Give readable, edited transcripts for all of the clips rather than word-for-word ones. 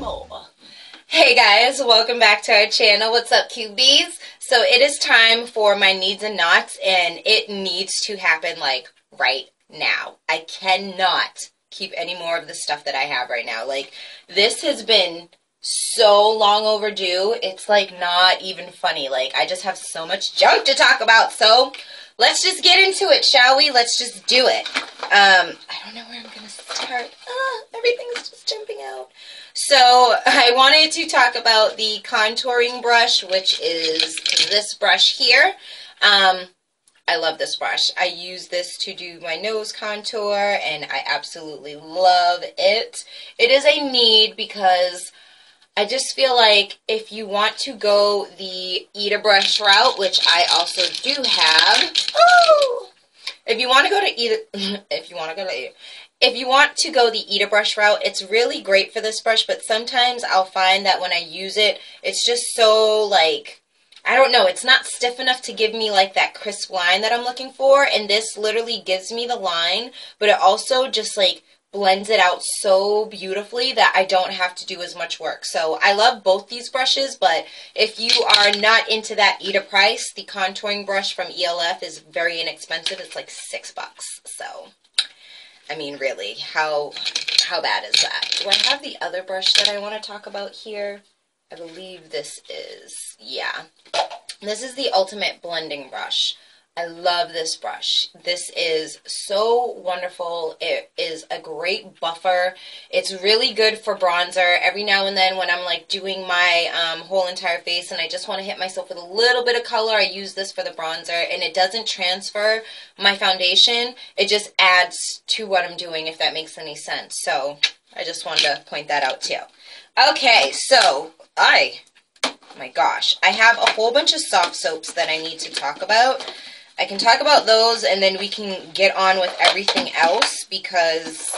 more. Hey guys, welcome back to our channel. What's up, QBs? So it is time for my needs and knots, and it needs to happen like right now. I cannot keep any more of the stuff that I have right now. Like, this has been so long overdue. It's like not even funny. Like, I just have so much junk to talk about. So let's just get into it, shall we? Let's just do it. I don't know where I'm gonna start. Everything's just jumping out. So I wanted to talk about the contouring brush, which is this brush here. I love this brush. I use this to do my nose contour, and I absolutely love it. It is a need because I just feel like if you want to go the Ita brush route, which I also do have, if you want to go the Ita brush route, it's really great for this brush, but sometimes I'll find that when I use it, it's just so, like, I don't know, it's not stiff enough to give me, like, that crisp line that I'm looking for, and this literally gives me the line, but it also just, like, blends it out so beautifully that I don't have to do as much work. So I love both these brushes, but if you are not into that Ita price, the contouring brush from ELF is very inexpensive. It's like $6. So, I mean, really, how bad is that? Do I have the other brush that I want to talk about here? I believe this is, yeah. This is the Ultimate Blending Brush. I love this brush. This is so wonderful. It is a great buffer. It's really good for bronzer. Every now and then when I'm like doing my whole entire face and I just want to hit myself with a little bit of color, I use this for the bronzer, and it doesn't transfer my foundation. It just adds to what I'm doing, if that makes any sense. So I just wanted to point that out too. Okay, so my gosh, I have a whole bunch of soft soaps that I need to talk about. I can talk about those, and then we can get on with everything else because,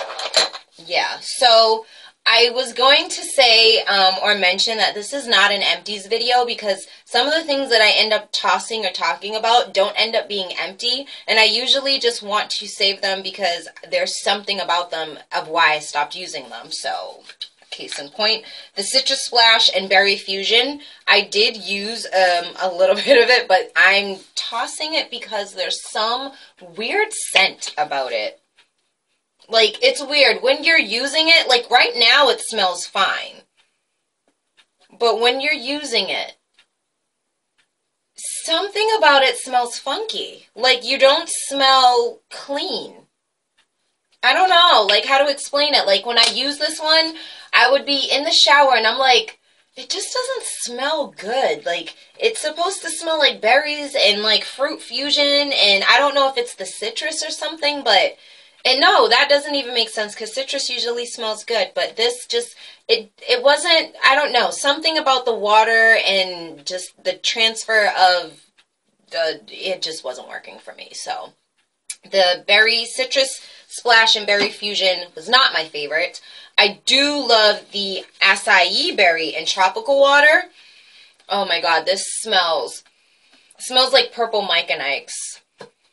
yeah. So I was going to say or mention that this is not an empties video because some of the things that I end up tossing or talking about don't end up being empty, and I usually just want to save them because there's something about them of why I stopped using them. So, case in point, the Citrus Splash and Berry Fusion, I did use a little bit of it, but I'm tossing it because there's some weird scent about it. Like, it's weird. When you're using it, like right now it smells fine. But when you're using it, something about it smells funky. Like, you don't smell clean. I don't know, like, how to explain it. Like, when I use this one, I would be in the shower and I'm like, it just doesn't smell good. Like, it's supposed to smell like berries and like fruit fusion, and I don't know if it's the citrus or something, but, and no, that doesn't even make sense because citrus usually smells good, but this just, it wasn't, I don't know, something about the water and just the transfer of it just wasn't working for me. So the Berry Citrus Splash and Berry Fusion was not my favorite. I do love the Acai Berry and Tropical Water. Oh my god, this smells like purple Mike and Ike's.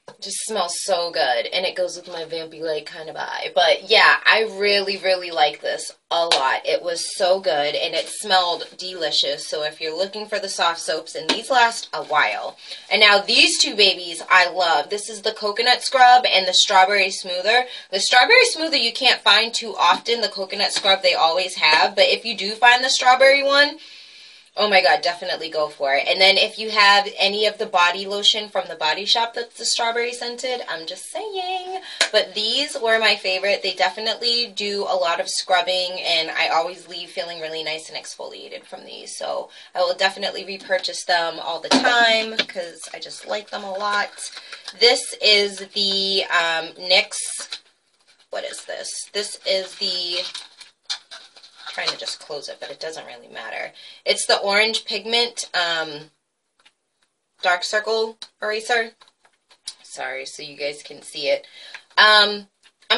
It just smells so good, and it goes with my vampy like kind of eye. But yeah, I really, really like this a lot. It was so good, and it smelled delicious. So if you're looking for the soft soaps, and these last a while. And now these two babies I love. This is the Coconut Scrub and the Strawberry Smoother. The Strawberry Smoother you can't find too often. The Coconut Scrub they always have. But if you do find the strawberry one, oh my god, definitely go for it. And then if you have any of the body lotion from the Body Shop that's the strawberry scented, I'm just saying. But these were my favorite. They definitely do a lot of scrubbing, and I always leave feeling really nice and exfoliated from these. So I will definitely repurchase them all the time because I just like them a lot. This is the NYX, what is this? This is the, trying to just close it, but it doesn't really matter. It's the Orange Pigment Dark Circle Eraser. Sorry, so you guys can see it. I'm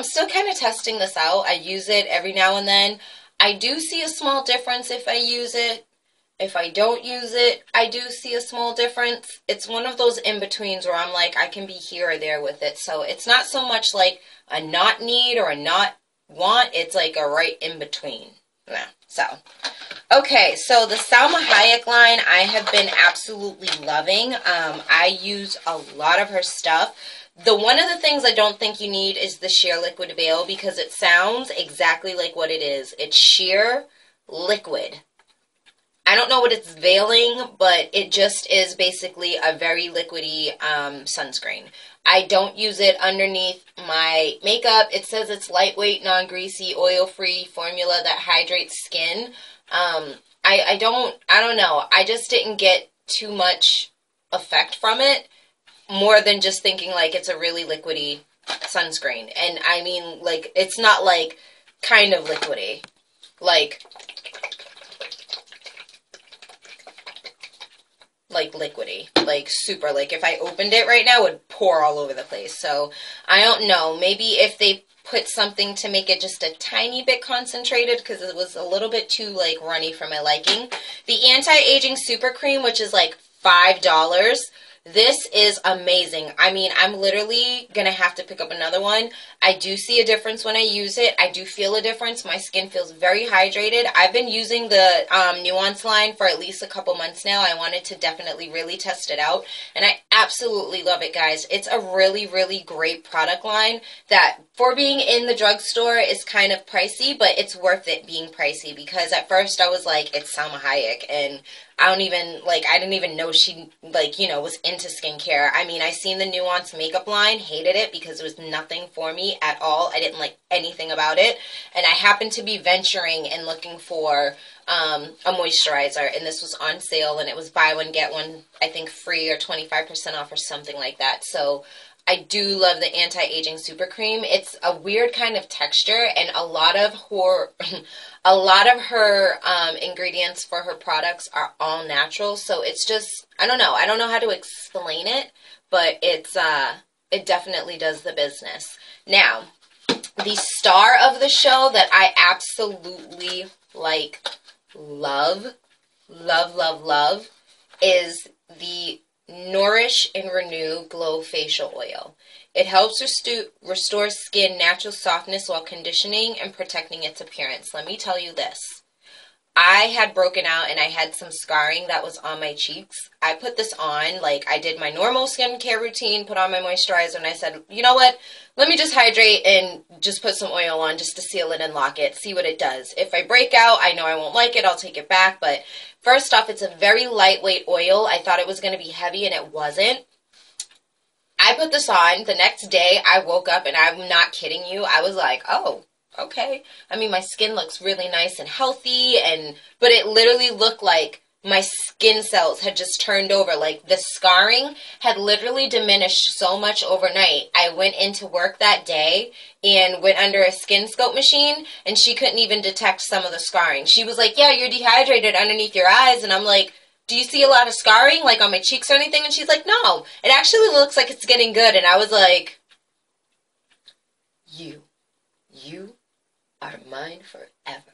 still kind of testing this out. I use it every now and then. I do see a small difference if I use it. If I don't use it, I do see a small difference. It's one of those in-betweens where I'm like, I can be here or there with it. So it's not so much like a not need or a not want. It's like a right in-between. No. So, okay, so the Salma Hayek line I have been absolutely loving. I use a lot of her stuff. One of the things I don't think you need is the sheer liquid veil because it sounds exactly like what it is. It's sheer liquid. I don't know what it's veiling, but it just is basically a very liquidy sunscreen. I don't use it underneath my makeup. It says it's lightweight, non-greasy, oil-free formula that hydrates skin. I don't know. I just didn't get too much effect from it, more than just thinking like it's a really liquidy sunscreen. And I mean, like, it's not like kind of liquidy. Like liquidy, like super, like if I opened it right now it would pour all over the place. So I don't know, maybe if they put something to make it just a tiny bit concentrated, because it was a little bit too like runny for my liking. The anti-aging super cream, which is like $5, this is amazing. I mean, I'm literally gonna have to pick up another one. I do see a difference when I use it. I do feel a difference. My skin feels very hydrated. I've been using the Nuance line for at least a couple months now. I wanted to definitely really test it out, and I absolutely love it, guys. It's a really, really great product line that, for being in the drugstore, is kind of pricey, but it's worth it being pricey, because at first I was like, it's Salma Hayek, and I didn't even know she, was into skincare. I mean, I seen the Nuance makeup line, hated it because it was nothing for me at all. I didn't like anything about it. And I happened to be venturing and looking for a moisturizer, and this was on sale, and it was buy one, get one, I think free or 25% off or something like that. So I do love the anti-aging super cream. It's a weird kind of texture, and a lot of her ingredients for her products are all natural. So it's just, I don't know how to explain it, but it definitely does the business. Now, the star of the show that I absolutely love is the Nourish and Renew Glow Facial Oil. It helps restore skin natural softness while conditioning and protecting its appearance. Let me tell you this. I had broken out and I had some scarring that was on my cheeks. I put this on, I did my normal skincare routine, put on my moisturizer, and I said, you know what? Let me just hydrate and just put some oil on just to seal it and lock it, see what it does. If I break out, I know I won't like it, I'll take it back. But first off, it's a very lightweight oil. I thought it was going to be heavy, and it wasn't. I put this on. The next day, I woke up, and I'm not kidding you, I was like, oh, okay. I mean, my skin looks really nice and healthy, but it literally looked like my skin cells had just turned over. Like, the scarring had literally diminished so much overnight. I went into work that day and went under a skin scope machine, and she couldn't even detect some of the scarring. She was like, yeah, you're dehydrated underneath your eyes. And I'm like, do you see a lot of scarring, like on my cheeks or anything? And she's like, no, it actually looks like it's getting good. And I was like, you are mine forever.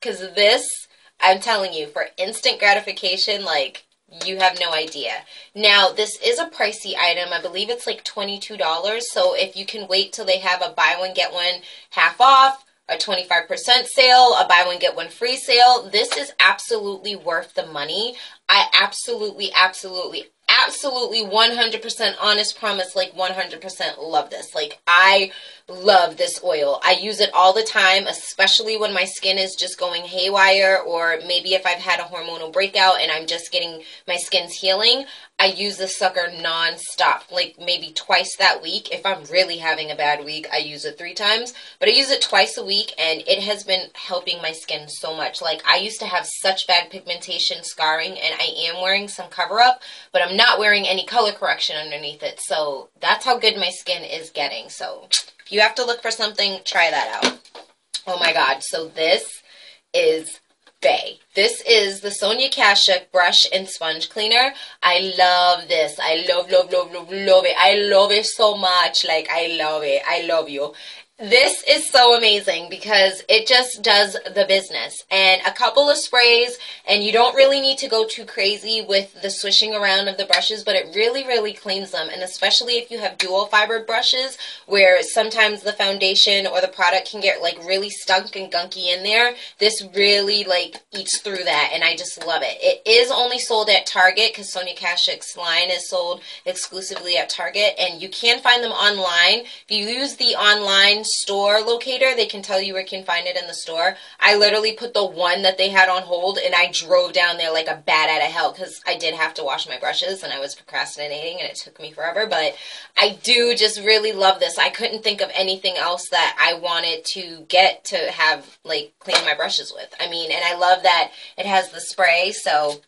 Because this, I'm telling you, for instant gratification, you have no idea. Now, this is a pricey item. I believe it's like $22. So if you can wait till they have a buy one, get one half off, a 25% sale, a buy one, get one free sale, this is absolutely worth the money. I absolutely 100% honest promise, 100% love this. I love this oil. I use it all the time, especially when my skin is just going haywire, or maybe if I've had a hormonal breakout and I'm just getting, my skin's healing. I use this sucker non-stop, maybe twice that week. If I'm really having a bad week, I use it 3 times, but I use it twice a week, and it has been helping my skin so much. I used to have such bad pigmentation, scarring, and I am wearing some cover-up, but I'm not wearing any color correction underneath it, so that's how good my skin is getting. So if you have to look for something, try that out. Oh my god, so this is Bay. This is the Sonia Kashuk Brush and Sponge Cleaner. I love this. I love it. I love it so much. I love it. I love you. This is so amazing because it just does the business. And a couple of sprays, and you don't really need to go too crazy with the swishing around of the brushes, but it really, really cleans them. And especially if you have dual fibered brushes, where sometimes the foundation or the product can get like really stunk and gunky in there, this really like eats through that, and I just love it. It is only sold at Target because Sonia Kashuk's line is sold exclusively at Target, and you can find them online. If you use the online store locator, they can tell you where you can find it in the store. I literally put the one that they had on hold, and I drove down there like a bat out of hell because I did have to wash my brushes and I was procrastinating and it took me forever, but I do just really love this. I couldn't think of anything else that I wanted to get to have like clean my brushes with. I mean, and I love that it has the spray, so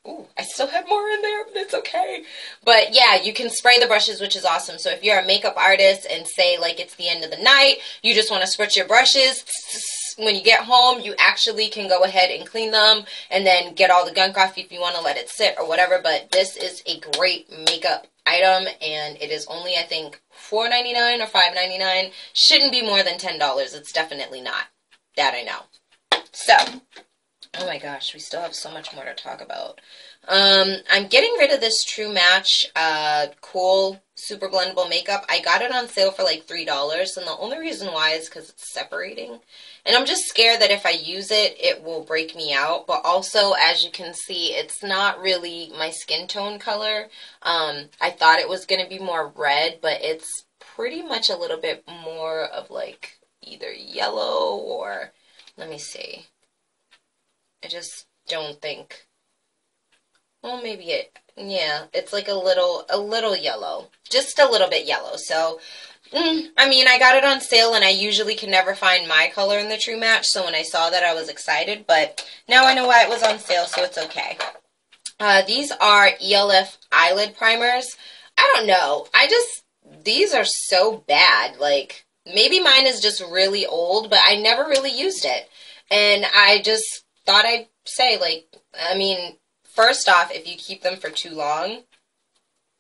ooh, I still have more in there, but it's okay. But yeah, you can spray the brushes, which is awesome. So if you're a makeup artist and say like it's the end of the night, you just want to spritz your brushes, when you get home, you actually can go ahead and clean them and then get all the gunk off if you want to let it sit or whatever. But this is a great makeup item, and it is only, I think, $4.99 or $5.99. Shouldn't be more than $10. It's definitely not. That I know. So, oh my gosh, we still have so much more to talk about. I'm getting rid of this True Match Cool Super Blendable Makeup. I got it on sale for like $3, and the only reason why is because it's separating. And I'm just scared that if I use it, it will break me out. But also, as you can see, it's not really my skin tone color. I thought it was going to be more red, but it's pretty much a little bit more of like either yellow or, let me see. I just don't think, well, maybe it, yeah, it's like a little yellow, just a little bit yellow. So, I mean, I got it on sale, and I usually can never find my color in the True Match, so when I saw that, I was excited, but now I know why it was on sale, so it's okay. These are ELF eyelid primers. I don't know, these are so bad. Like, maybe mine is just really old, but I never really used it, and I just thought I'd say, like, I mean, first off, if you keep them for too long,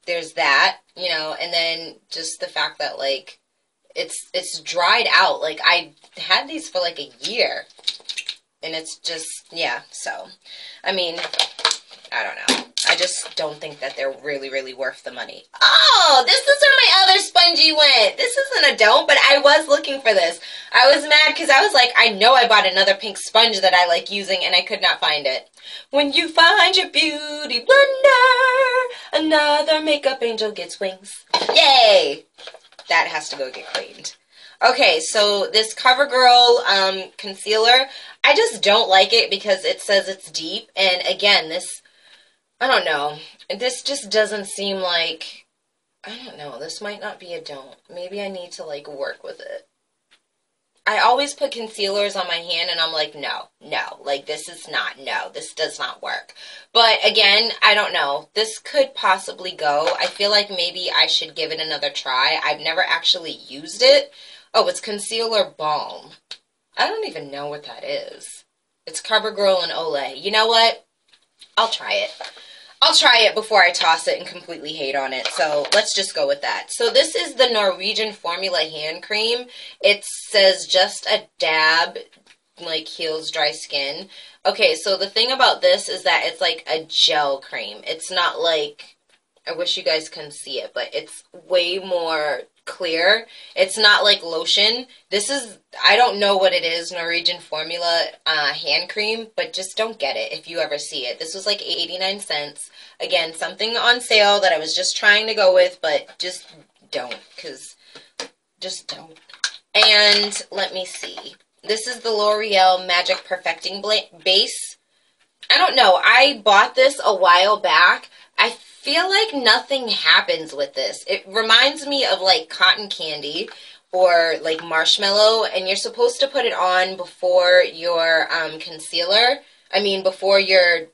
there's that, you know, and then just the fact that, like, it's dried out. Like, I had these for, like, a year, and it's just, yeah, so, I mean, I don't know. I just don't think that they're really, really worth the money. Oh, this is where my other spongy went. This isn't a don't, but I was looking for this. I was mad because I was like, I know I bought another pink sponge that I like using, and I could not find it. When you find your beauty blender, another makeup angel gets wings. Yay! That has to go get cleaned. Okay, so this CoverGirl concealer, I just don't like it because it says it's deep, and again, this, I don't know. This just doesn't seem like, I don't know, this might not be a don't. Maybe I need to, like, work with it. I always put concealers on my hand, and I'm like, no, like, this is not, no, this does not work. But, again, I don't know. This could possibly go. I feel like maybe I should give it another try. I've never actually used it. Oh, it's Concealer Balm. I don't even know what that is. It's CoverGirl and Olay. You know what? I'll try it. I'll try it before I toss it and completely hate on it. So let's just go with that. So this is the Norwegian Formula hand cream. It says just a dab, like, heals dry skin. Okay, so the thing about this is that it's like a gel cream. It's not like, I wish you guys couldn't see it, but it's way more clear. It's not like lotion. This is, I don't know what it is, Norwegian Formula hand cream, but just don't get it if you ever see it. This was like 89 cents. Again, something on sale that I was just trying to go with, but just don't, because just don't. And let me see. This is the L'Oreal Magic Perfecting Base. I don't know. I bought this a while back. I feel like nothing happens with this. It reminds me of like cotton candy or like marshmallow, and you're supposed to put it on before your concealer. I mean, before your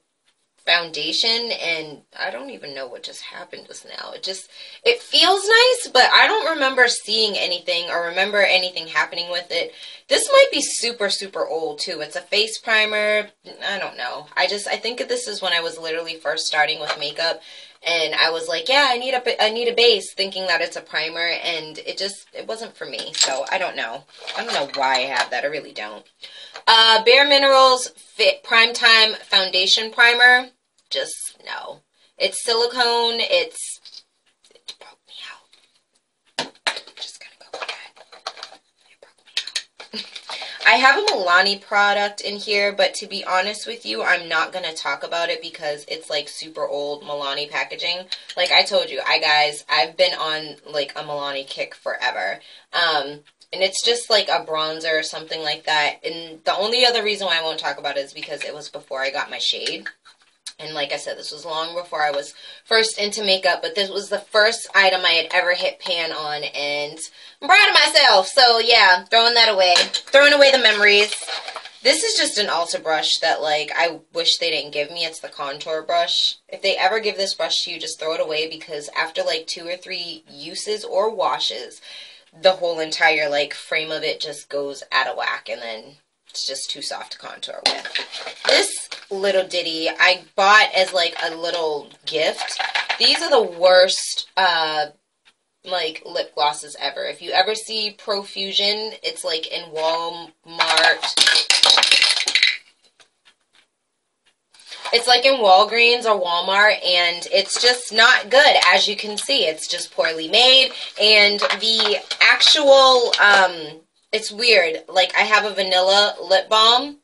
foundation, and I don't even know what just happened just now. It feels nice, but I don't remember seeing anything or remember anything happening with it. This might be super, super old too. It's a face primer. I don't know. I think this is when I was literally first starting with makeup, And I was like, yeah, I need a base, thinking that it's a primer, and it wasn't for me. So I don't know. I don't know why I have that. I really don't. Bare Minerals Fit Primetime Foundation Primer. Just no. It's silicone. It broke me out. Just gonna go with that. It broke me out. I have a Milani product in here, but to be honest with you, I'm not going to talk about it because it's like super old Milani packaging. Like I told you, I've been on like a Milani kick forever. And it's just like a bronzer or something like that. And the only other reason why I won't talk about it is because it was before I got my shade. And like I said, this was long before I was first into makeup, but this was the first item I had ever hit pan on, and I'm proud of myself. So yeah, throwing that away. Throwing away the memories. This is just an Ulta brush that, like, I wish they didn't give me. It's the contour brush. If they ever give this brush to you, just throw it away, because after, like, 2 or 3 uses or washes, the whole entire, like, frame of it just goes out of whack, and then it's just too soft to contour with. This little ditty I bought as like a little gift. These are the worst like lip glosses ever. If you ever see Profusion, it's like in Walmart. It's like in Walgreens or Walmart, and it's just not good. As you can see, it's just poorly made, and the actual it's weird. Like, I have a vanilla lip balm.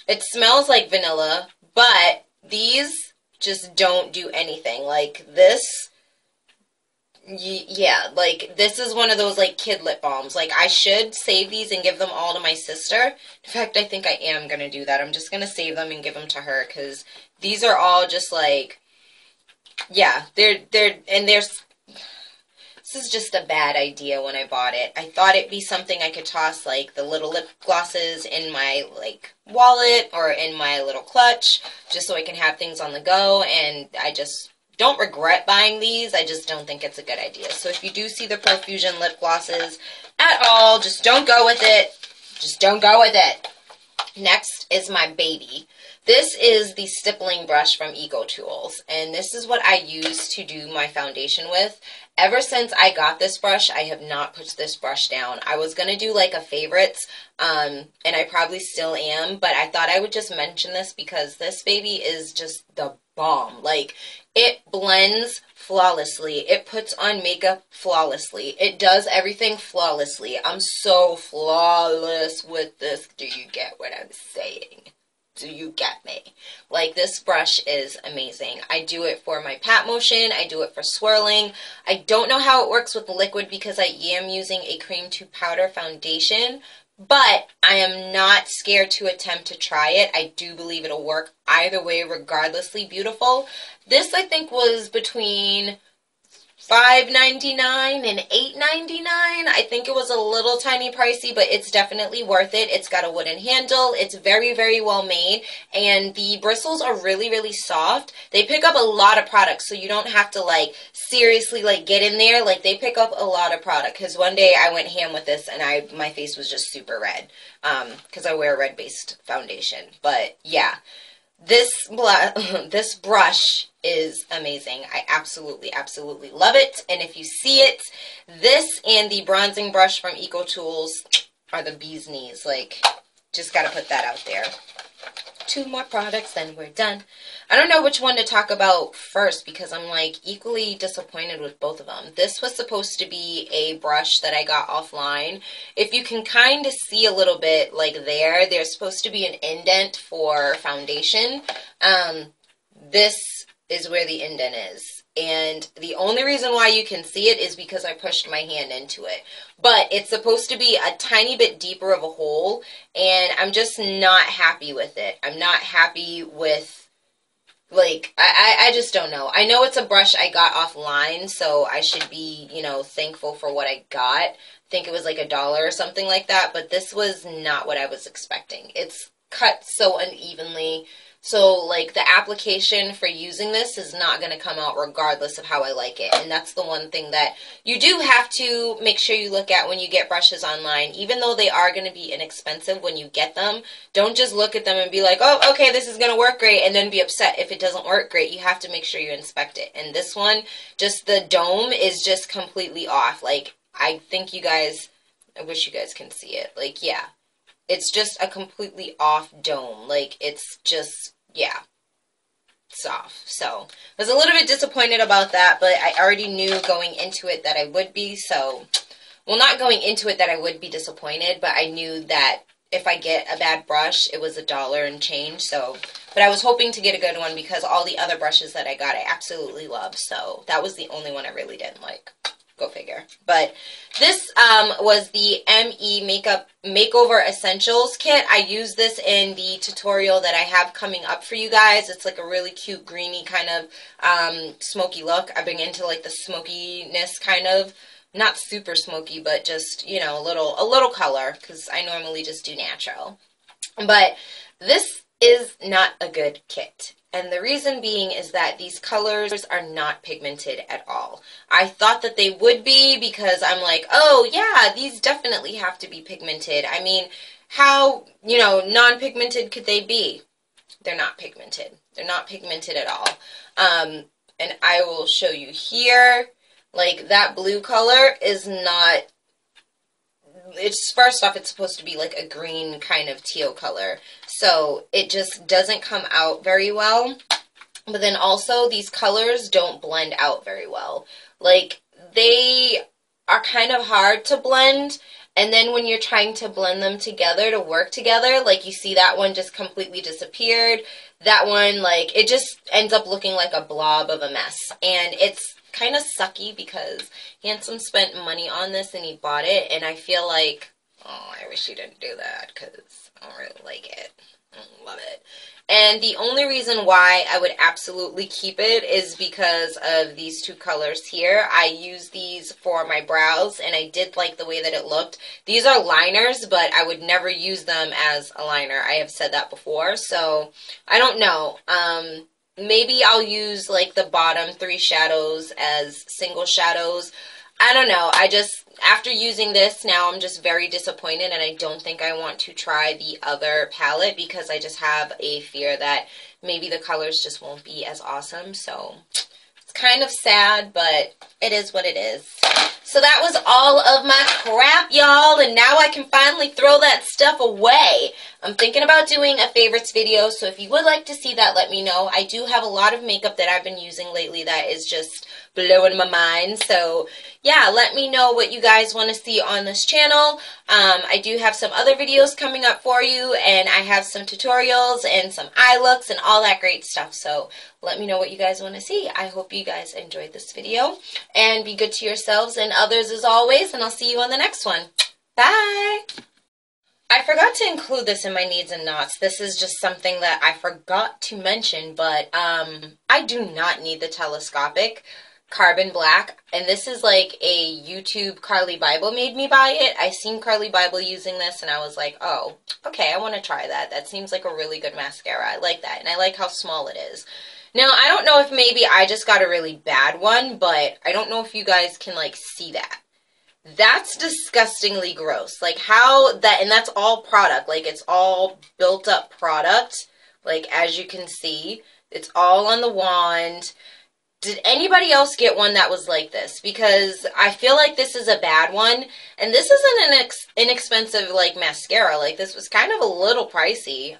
It smells like vanilla, but these just don't do anything. Like, this, yeah, like, this is one of those, like, kid lip balms. Like, I should save these and give them all to my sister. In fact, I think I am going to do that. I'm just going to save them and give them to her, because these are all just, like, yeah, this is just a bad idea when I bought it. I thought it'd be something I could toss, like, the little lip glosses in my, like, wallet or in my little clutch, just so I can have things on the go, and I just don't regret buying these. I just don't think it's a good idea. So if you do see the Profusion lip glosses at all, just don't go with it. Just don't go with it. Next is my baby. This is the stippling brush from EcoTools, and this is what I use to do my foundation with. Ever since I got this brush, I have not put this brush down. I was going to do like a favorites, and I probably still am, but I thought I would just mention this because this baby is just the bomb. Like, it blends flawlessly. It puts on makeup flawlessly. It does everything flawlessly. I'm so flawless with this. Do you get what I'm saying? Do you get me? Like, this brush is amazing. I do it for my pat motion. I do it for swirling. I don't know how it works with liquid because I am using a cream to powder foundation, but I am not scared to attempt to try it. I do believe it'll work either way, regardlessly beautiful. This, I think, was between $5.99 and $8.99. I think it was a little tiny pricey, but it's definitely worth it. It's got a wooden handle. It's very, very well made, and the bristles are really, really soft. They pick up a lot of product, so you don't have to, like, seriously, like, get in there. Like, they pick up a lot of product, because one day I went ham with this, and my face was just super red, because I wear a red-based foundation. But, yeah. This brush is amazing. I absolutely, absolutely love it. And if you see it, this and the bronzing brush from EcoTools are the bee's knees. Like, just gotta put that out there. 2 more products, then we're done. I don't know which one to talk about first because I'm, like, equally disappointed with both of them. This was supposed to be a brush that I got offline. If you can kind of see a little bit, like, there's supposed to be an indent for foundation. This is where the indent is. And the only reason why you can see it is because I pushed my hand into it. But it's supposed to be a tiny bit deeper of a hole, and I'm just not happy with it. I'm not happy with, like, I just don't know. I know it's a brush I got offline, so I should be, you know, thankful for what I got. I think it was like $1 or something like that, but this was not what I was expecting. It's cut so unevenly, So, like, the application for using this is not going to come out regardless of how I like it. And that's the one thing that you do have to make sure you look at when you get brushes online. Even though they are going to be inexpensive when you get them, don't just look at them and be like, oh, okay, this is going to work great, and then be upset if it doesn't work great. You have to make sure you inspect it. And this one, just the dome is just completely off. Like, I think you guys, I wish you guys can see it. Like, yeah. It's just a completely off dome. Like, it's just, yeah, it's off. So, I was a little bit disappointed about that, but I already knew going into it that I would be, so, well, not going into it that I would be disappointed, but I knew that if I get a bad brush, it was $1 and change, so, but I was hoping to get a good one because all the other brushes that I got I absolutely love, so that was the only one I really didn't like. Go figure. But this was the ME Makeup Makeover Essentials Kit. I use this in the tutorial that I have coming up for you guys. It's like a really cute greeny kind of smoky look. I've been into like the smokiness kind of, not super smoky, but just, you know, a little color because I normally just do natural. But this is not a good kit. And the reason being is that these colors are not pigmented at all. I thought that they would be because I'm like, oh yeah, these definitely have to be pigmented. I mean, how, you know, non-pigmented could they be? They're not pigmented. They're not pigmented at all. And I will show you here, like that blue color is not, it's, first off, it's supposed to be like a green kind of teal color. So it just doesn't come out very well. But then also these colors don't blend out very well. Like they are kind of hard to blend. And then when you're trying to blend them together to work together, like you see that one just completely disappeared. That one, like, it just ends up looking like a blob of a mess. And it's kind of sucky because Handsome spent money on this and he bought it. And I feel like, oh, I wish he didn't do that because I don't really like it. I don't love it. And the only reason why I would absolutely keep it is because of these two colors here. I use these for my brows, and I did like the way that it looked. These are liners, but I would never use them as a liner. I have said that before, so I don't know. Maybe I'll use like the bottom 3 shadows as single shadows. I don't know. I just, after using this, now I'm just very disappointed, and I don't think I want to try the other palette because I just have a fear that maybe the colors just won't be as awesome. So it's kind of sad, but it is what it is. So that was all of my crap, y'all, and now I can finally throw that stuff away. I'm thinking about doing a favorites video, so if you would like to see that, let me know. I do have a lot of makeup that I've been using lately that is just blowing my mind, so yeah, let me know what you guys want to see on this channel. I do have some other videos coming up for you, and I have some tutorials and some eye looks and all that great stuff, so let me know what you guys want to see. I hope you guys enjoyed this video, and be good to yourselves and others as always, and I'll see you on the next one. Bye! I forgot to include this in my needs and nots. This is just something that I forgot to mention, but I do not need the telescopic carbon black, and this is like a YouTube Carly Bible made me buy it. I seen Carly Bible using this and I was like, oh, okay, I want to try that. That seems like a really good mascara. I like that, and I like how small it is. Now, I don't know if maybe I just got a really bad one, but I don't know if you guys can like see that. That's disgustingly gross. Like how that, and that's all product. Like it's all built up product. Like as you can see, it's all on the wand. Did anybody else get one that was like this? Because I feel like this is a bad one. And this isn't an inexpensive like mascara. Like this was kind of a little pricey.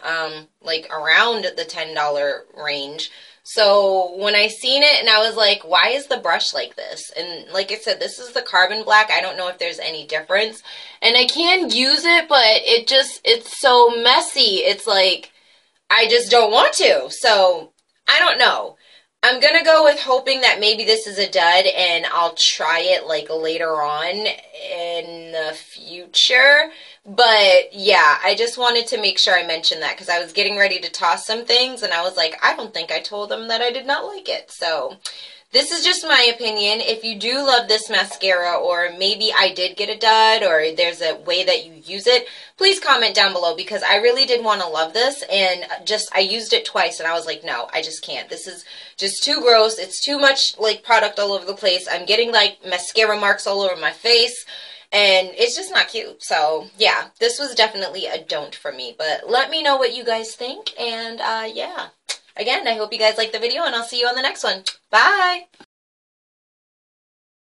Like around the $10 range. So when I seen it and I was like, why is the brush like this? And like I said, this is the carbon black. I don't know if there's any difference. And I can use it, but it's so messy. It's like, I just don't want to. So I don't know. I'm going to go with hoping that maybe this is a dud and I'll try it like later on in the future. But yeah, I just wanted to make sure I mentioned that because I was getting ready to toss some things and I was like, I don't think I told them that I did not like it. So this is just my opinion. If you do love this mascara, or maybe I did get a dud, or there's a way that you use it, please comment down below because I really did want to love this, and just I used it twice and I was like, no, I just can't. This is just too gross. It's too much like product all over the place. I'm getting like mascara marks all over my face. And it's just not cute. So, yeah, this was definitely a don't for me. But let me know what you guys think. And, yeah. Again, I hope you guys liked the video, and I'll see you on the next one. Bye!